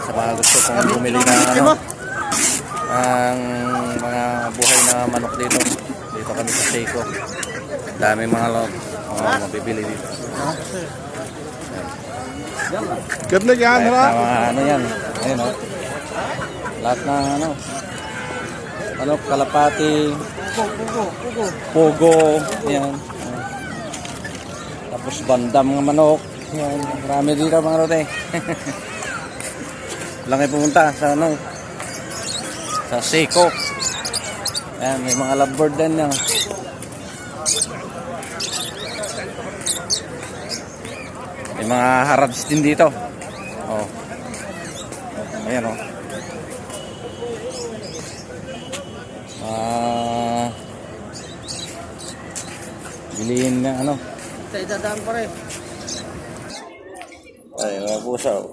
sa mga gusto kong bumili ng ano, ang mga buhay na manok dito. Dito kami sa Seiko. Dami mga mabibili dito. कितने क्या Kahit था na mga ano yan. Ayun o. Lahat ng ano, kalapati, pogo, yan. Tapos bandam ng manok. Yan, marami dito mga rote. Lang ay pumunta sa ano, sa Seiko. Yan, may mga lovebird din yan. May mga harads din dito. Oh. Ayan oh. Bilihin na ano. Sa idadaan pa rin. Ay, mga puso.